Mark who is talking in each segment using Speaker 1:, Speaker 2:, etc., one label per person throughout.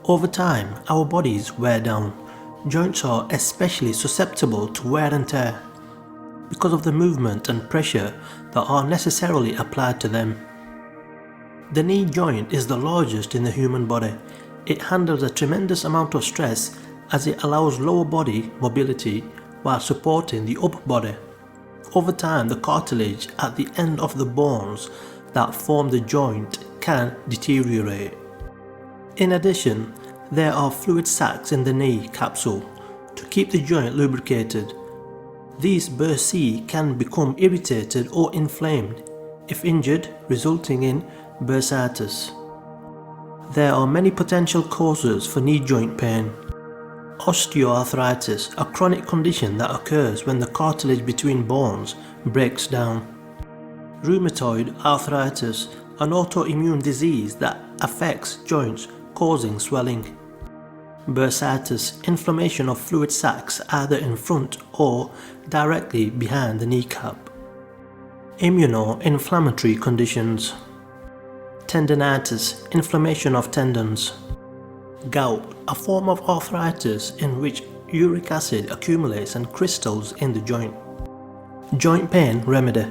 Speaker 1: Over time, our bodies wear down. Joints are especially susceptible to wear and tear because of the movement and pressure that are necessarily applied to them. The knee joint is the largest in the human body. It handles a tremendous amount of stress as it allows lower body mobility while supporting the upper body. Over time, the cartilage at the end of the bones that form the joint can deteriorate. In addition, there are fluid sacs in the knee capsule to keep the joint lubricated. These bursae can become irritated or inflamed if injured, resulting in bursitis. There are many potential causes for knee joint pain. Osteoarthritis, a chronic condition that occurs when the cartilage between bones breaks down. Rheumatoid arthritis, an autoimmune disease that affects joints, causing swelling. Bursitis, inflammation of fluid sacs either in front or directly behind the kneecap. Immunoinflammatory conditions. Tendinitis, inflammation of tendons. Gout, a form of arthritis in which uric acid accumulates and crystals in the joint. Joint pain remedy.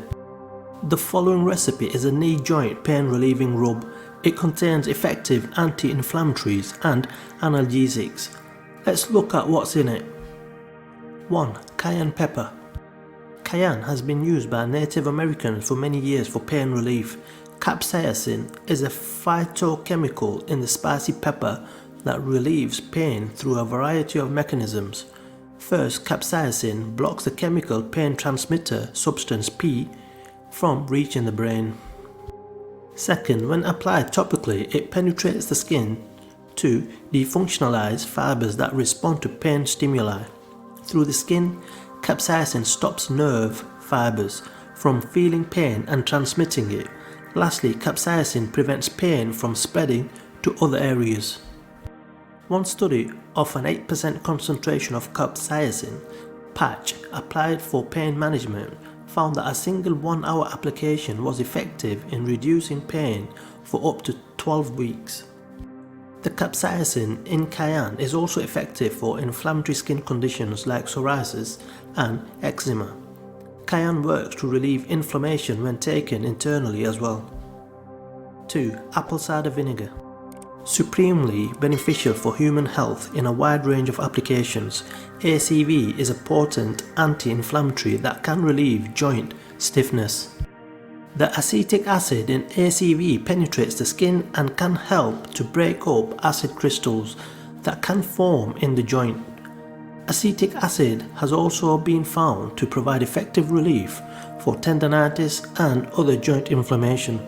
Speaker 1: The following recipe is a knee joint pain relieving rub. It contains effective anti-inflammatories and analgesics. Let's look at what's in it. 1. Cayenne pepper. Cayenne has been used by Native Americans for many years for pain relief. Capsaicin is a phytochemical in the spicy pepper that relieves pain through a variety of mechanisms. First, capsaicin blocks the chemical pain transmitter substance P from reaching the brain. Second, when applied topically, it penetrates the skin to defunctionalize fibers that respond to pain stimuli. Through the skin, capsaicin stops nerve fibers from feeling pain and transmitting it. Lastly, capsaicin prevents pain from spreading to other areas. One study of an 8% concentration of capsaicin patch applied for pain management found that a single 1-hour application was effective in reducing pain for up to 12 weeks. The capsaicin in cayenne is also effective for inflammatory skin conditions like psoriasis and eczema. Cayenne works to relieve inflammation when taken internally as well. 2. Apple cider vinegar. Supremely beneficial for human health in a wide range of applications, ACV is a potent anti-inflammatory that can relieve joint stiffness. The acetic acid in ACV penetrates the skin and can help to break up acid crystals that can form in the joint. Acetic acid has also been found to provide effective relief for tendinitis and other joint inflammation.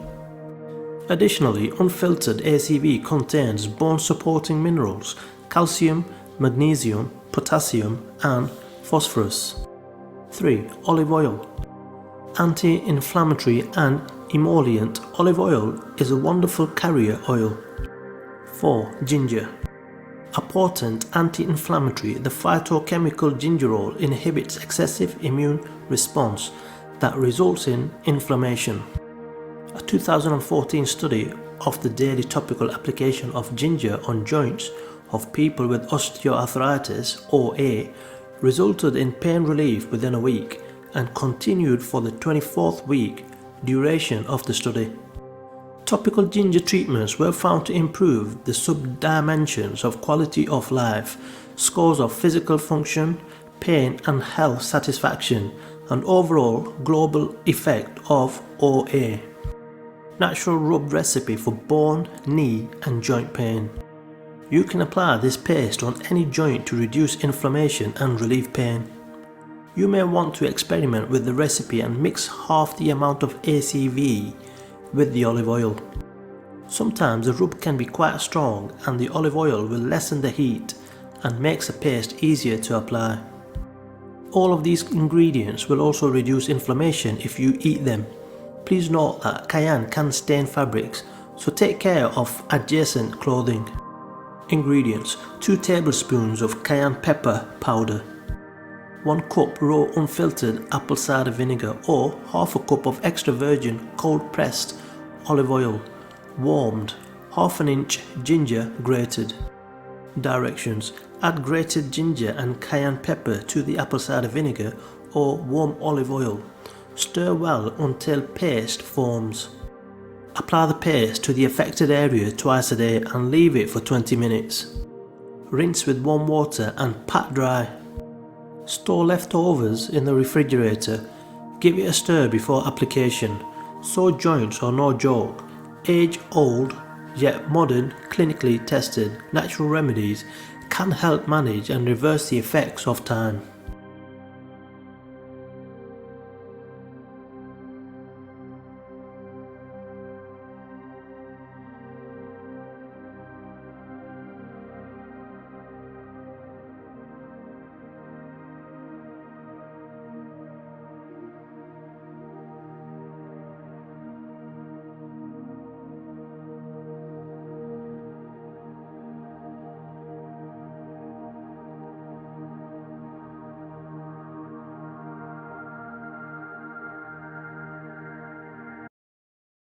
Speaker 1: Additionally, unfiltered ACV contains bone-supporting minerals, calcium, magnesium, potassium, and phosphorus. 3. Olive oil. Anti-inflammatory and emollient, olive oil is a wonderful carrier oil. 4. Ginger. A potent anti-inflammatory, the phytochemical gingerol inhibits excessive immune response that results in inflammation. A 2014 study of the daily topical application of ginger on joints of people with osteoarthritis (OA) resulted in pain relief within a week and continued for the 24th week duration of the study. Topical ginger treatments were found to improve the sub-dimensions of quality of life, scores of physical function, pain and health satisfaction, and overall global effect of OA. Natural rub recipe for bone, knee and joint pain. You can apply this paste on any joint to reduce inflammation and relieve pain. You may want to experiment with the recipe and mix half the amount of ACV with the olive oil. Sometimes the rub can be quite strong and the olive oil will lessen the heat and makes the paste easier to apply. All of these ingredients will also reduce inflammation if you eat them. Please note that cayenne can stain fabrics, so take care of adjacent clothing. Ingredients: 2 tablespoons of cayenne pepper powder, 1 cup raw unfiltered apple cider vinegar or half a cup of extra virgin cold pressed olive oil, warmed, half an inch ginger grated. Directions: add grated ginger and cayenne pepper to the apple cider vinegar or warm olive oil. Stir well until paste forms. Apply the paste to the affected area twice a day and leave it for 20 minutes. Rinse with warm water and pat dry. Store leftovers in the refrigerator. Give it a stir before application. Sore joints are no joke. Age-old, yet modern, clinically tested natural remedies can help manage and reverse the effects of time.